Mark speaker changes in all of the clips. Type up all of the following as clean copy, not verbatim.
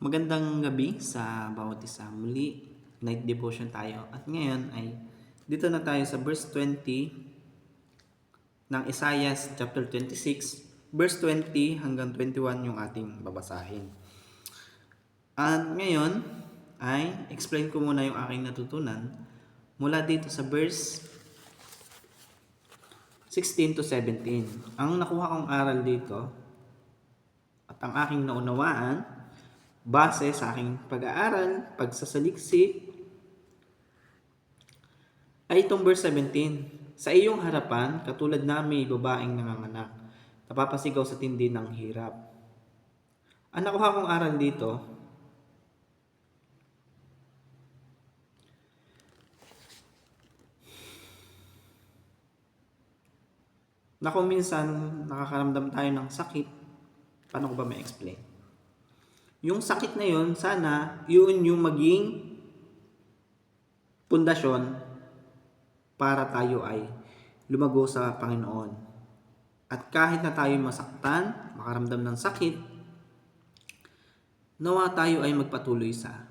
Speaker 1: Magandang gabi sa bawat isa. Muli, night devotion tayo. At ngayon ay dito na tayo sa verse 20 ng Isaiah chapter 26. Verse 20 hanggang 21 yung ating babasahin. At ngayon ay explain ko muna yung aking natutunan mula dito sa verse 16 to 17. Ang nakuha kong aral dito at ang aking naunawaan base sa aking pag-aaral, pagsasaliksik, ay itong verse 17. Sa iyong harapan, katulad na may babaeng nanganganak, napapasigaw sa tindi ng hirap. Ang nakuha kong aral dito, na kung minsan nakakaramdam tayo ng sakit, paano ko ba ma-explain? Yung sakit na yun, sana yun yung maging pundasyon para tayo ay lumago sa Panginoon. At kahit na tayo masaktan, makaramdam ng sakit, nawa tayo ay magpatuloy sa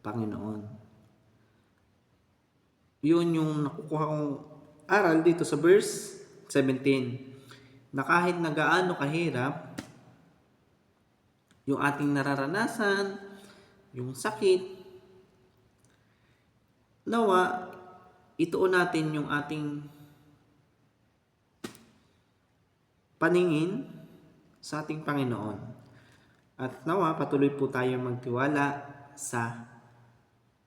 Speaker 1: Panginoon. Yun yung nakukuha kong aral dito sa verse 17. Na kahit na gaano kahirap, yung ating nararanasan, yung sakit, nawa, ituon natin yung ating paningin sa ating Panginoon. At nawa, patuloy po tayo magtiwala sa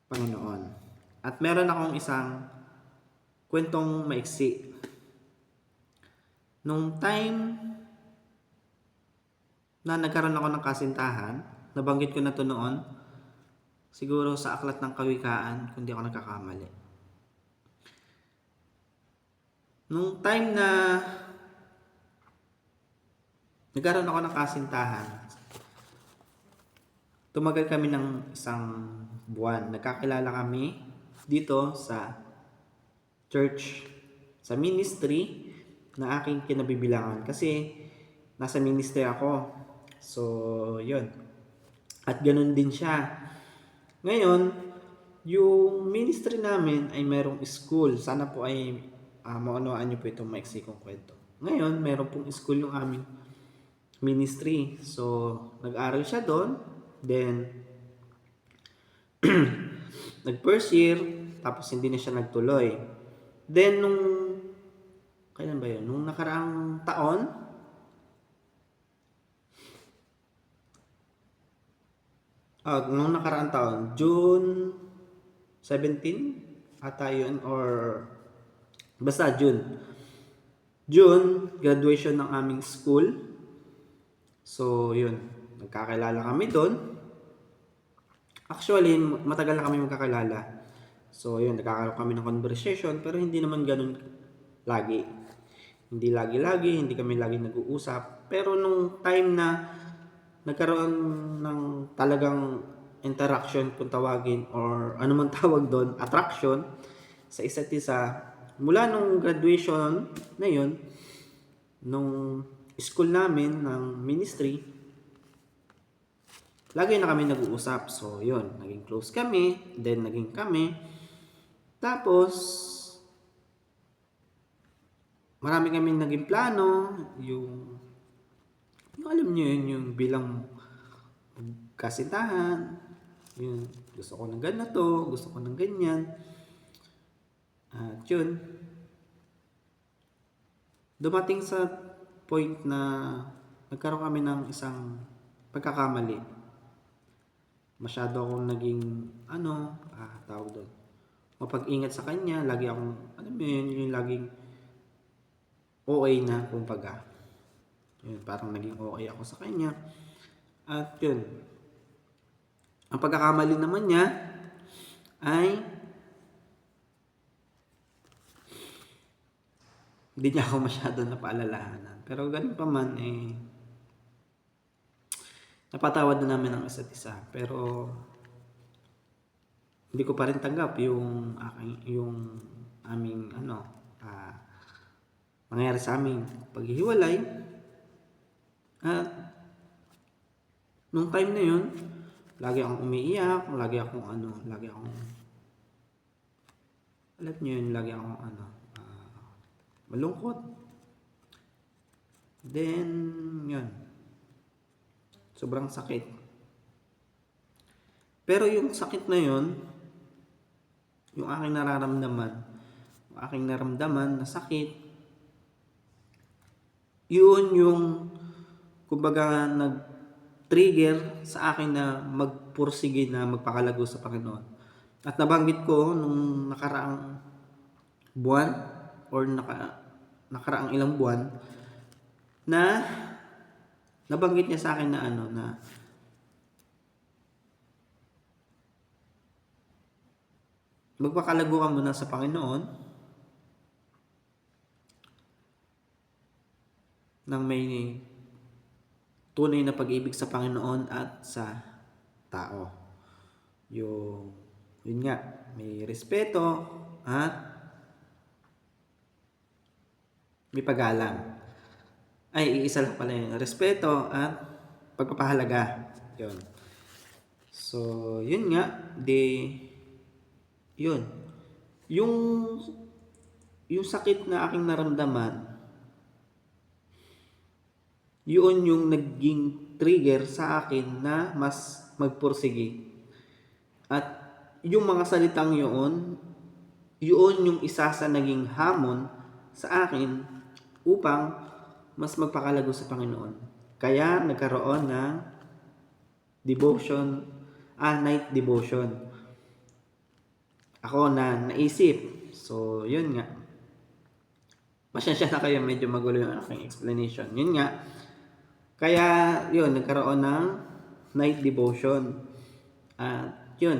Speaker 1: Panginoon. At meron akong isang kwentong maiksi. Nung time na nagkaroon ako ng kasintahan, nabanggit ko na to noon, siguro sa Aklat ng Kawikaan, kung di ako nagkakamali. Nung time na nagkaroon ako ng kasintahan, tumagal kami ng isang buwan. Nagkakilala kami dito sa church, sa ministry na aking kinabibilangan. Kasi nasa ministry ako. So, yun. At ganun din siya. Ngayon, yung ministry namin ay merong school. Sana po ay maunawaan niyo po itong maiksi kong kwento. Ngayon, meron pong school yung aming ministry. So, nag-aral siya doon. Then, nag-first year. Tapos, hindi na siya nagtuloy. Then, kailan ba yun? Nung nakaraang taon, nung nakaraang taon, June 17 ata yun, or basta June. June, graduation ng aming school. So, yun. Nagkakilala kami doon. Actually, matagal na kami magkakilala. So, yun. Nagkakaroon kami ng conversation, pero hindi naman ganun lagi. Hindi lagi-lagi, hindi kami lagi nag-uusap. Pero nung time na nagkaroon ng talagang interaction kung tawagin, or ano man tawag doon, attraction sa isa't isa, mula nung graduation na yun, nung school namin ng ministry, lagi na kami nag-uusap. So yun, naging close kami, then naging kami. Tapos marami kami naging plano, yung alam niyo yun, yung bilang kasintahan, yun, gusto ko ng ganito, gusto ko ng ganyan. At yun, dumating sa point na nagkaroon kami ng isang pagkakamali. Masyado akong naging, tawag doon, mapag-ingat sa kanya. Lagi akong, alam mo yun, yung laging OA na, kumbaga. Yun, parang naging OA ako sa kanya. At yun, ang pagkakamali naman niya ay hindi niya ako masyado napaalalahanan. Pero ganun pa man, napatawad na namin ang isa't isa. Pero hindi ko pa rin tanggap yung aming nangyari sa aming paghihiwalay. At nung time na yun, lagi akong umiiyak, lagi akong alam niyo yun, lagi akong malungkot. Then, yun, sobrang sakit. Pero yung sakit na yun, yung aking naramdaman na sakit, yun yung kumbaga nag-trigger sa akin na magpursige na magpakalago sa Panginoon. At nabanggit ko nung nakaraang buwan or nakaraang ilang buwan na nabanggit niya sa akin na na magpakalago ka muna sa Panginoon nang may tunay na pag-ibig sa Panginoon at sa tao. Yun nga, may respeto at may paggalang. Ay, iisa lang pala yun. Respeto at pagpapahalaga. Yun. So, yun nga. Yun. Yung sakit na aking naramdaman, yun yung naging trigger sa akin na mas magpursige. At yung mga salitang yun yung isa sa naging hamon sa akin upang mas magpakalago sa Panginoon. Kaya nagkaroon ng night devotion. Ako na naisip. So, yun nga. Pasensya na kayo, medyo magulo yung aking explanation. Yun nga. Kaya, yun, nagkaroon ng night devotion. At, yun.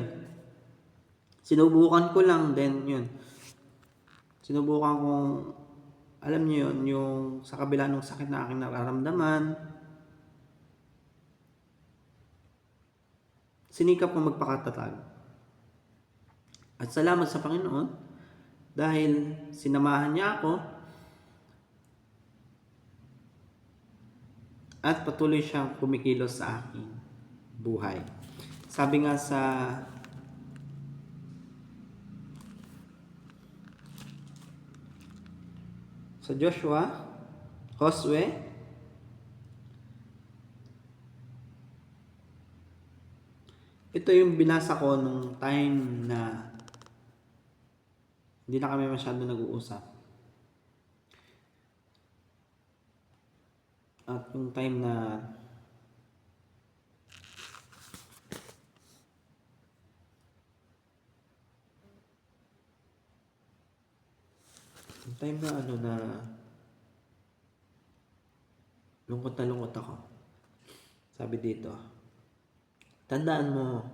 Speaker 1: Sinubukan ko lang, then, yun. Sinubukan kong, alam niyo yun, yung sa kabila ng sakit na aking nararamdaman, sinikap ko magpakatatag. At salamat sa Panginoon, dahil sinamahan niya ako, at patuloy siyang kumikilos sa aking buhay. Sabi nga sa Josue, ito yung binasa ko nung time na hindi na kami masyado nag-uusap. At yung time na na lungkot na lungkot ako. Sabi dito, tandaan mo,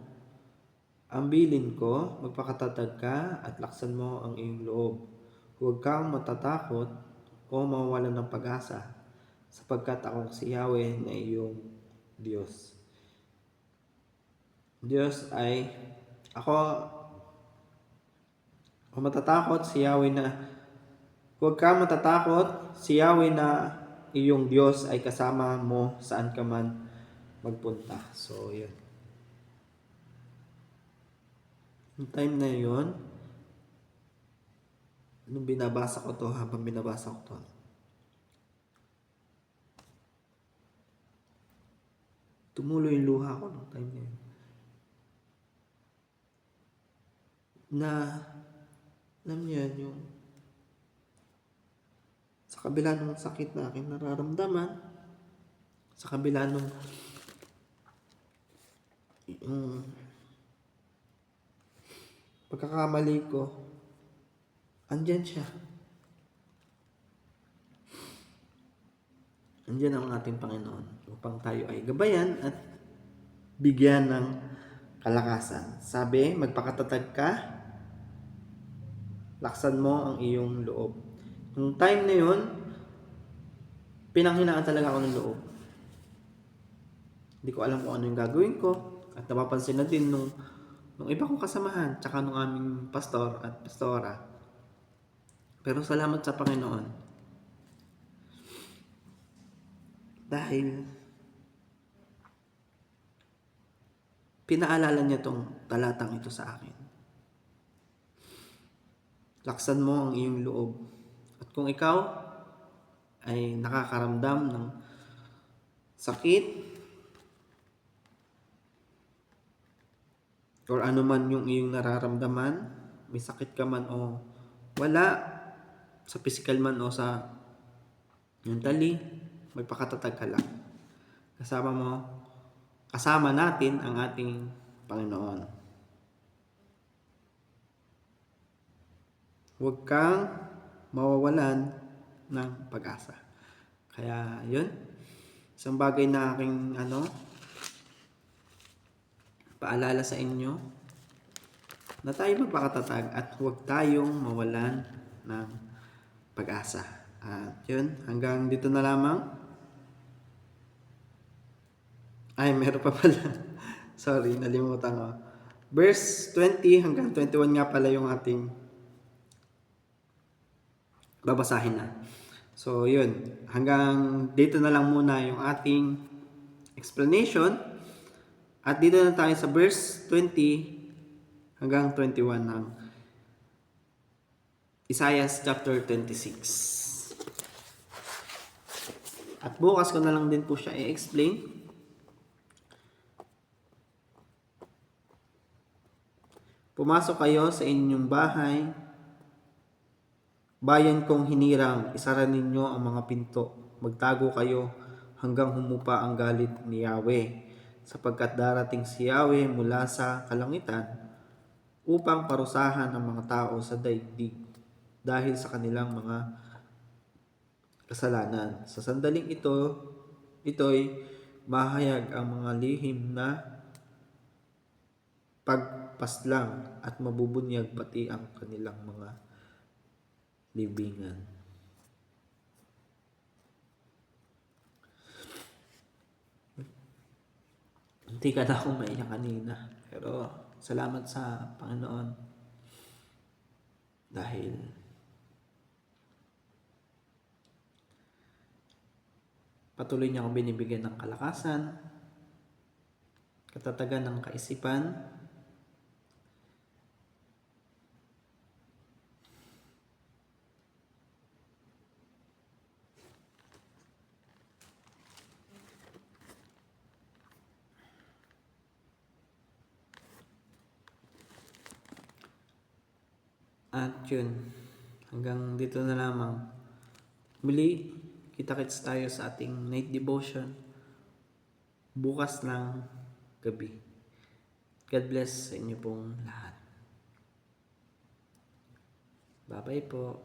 Speaker 1: ang bilin ko, magpakatatag ka at laksan mo ang iyong loob. Huwag kang matatakot o mawawalan ng pag-asa, sapagkat ako si Yahweh na iyong Diyos. Huwag kang matatakot, si Yahweh na iyong Diyos ay kasama mo saan ka man magpunta. So, yun. Yung time na yun, habang binabasa ko to, tumulo yung luha ko nung time na yun. Na, alam niyo yan, yung sa kabila ng sakit na aking nararamdaman, sa kabila ng pagkakamali ko, andyan siya. Andyan ang ating Panginoon upang tayo ay gabayan at bigyan ng kalakasan. Sabi, magpakatatag ka, laksan mo ang iyong loob. Yung time na yun, pinanghinaan talaga ako ng loob. Hindi ko alam kung ano yung gagawin ko. At napapansin na din nung iba kong kasamahan, tsaka nung aming pastor at pastora. Pero salamat sa Panginoon. Dahil pinaalala niya tong talatang ito sa akin. Laksan mo ang iyong loob. At kung ikaw ay nakakaramdam ng sakit or ano man yung iyong nararamdaman, may sakit ka man o wala, sa physical man o sa mentally, magpakatatag ka lang. Kasama natin ang ating Panginoon. Huwag kang mawawalan ng pag-asa. Kaya yun, isang bagay na aking paalala sa inyo, na tayo magpakatatag at huwag tayong mawalan ng pag-asa. At yun, hanggang dito na lamang. Ay, meron pa pala. Sorry, nalimutan ko. Verse 20 hanggang 21 nga pala yung ating babasahin na. So, yun. Hanggang dito na lang muna yung ating explanation. At dito na tayo sa verse 20 hanggang 21 ng Isaiah chapter 26. At bukas ko na lang din po siya i-explain. Pumasok kayo sa inyong bahay, bayan kong hinirang, isara ninyo ang mga pinto. Magtago kayo hanggang humupa ang galit ni Yahweh, sapagkat darating si Yahweh mula sa kalangitan upang parusahan ang mga tao sa daigdig dahil sa kanilang mga kasalanan. Sa sandaling ito'y mahayag ang mga lihim na pagpaslang at mabubunyag pati ang kanilang mga libingan. Hindi ka na akong maiyak kanina, pero salamat sa Panginoon dahil patuloy niya akong binibigyan ng kalakasan, katatagan ng kaisipan, at yun, hanggang dito na lamang. Muli, kita-kits tayo sa ating night devotion bukas ng gabi. God bless sa inyo pong lahat. Bye-bye po.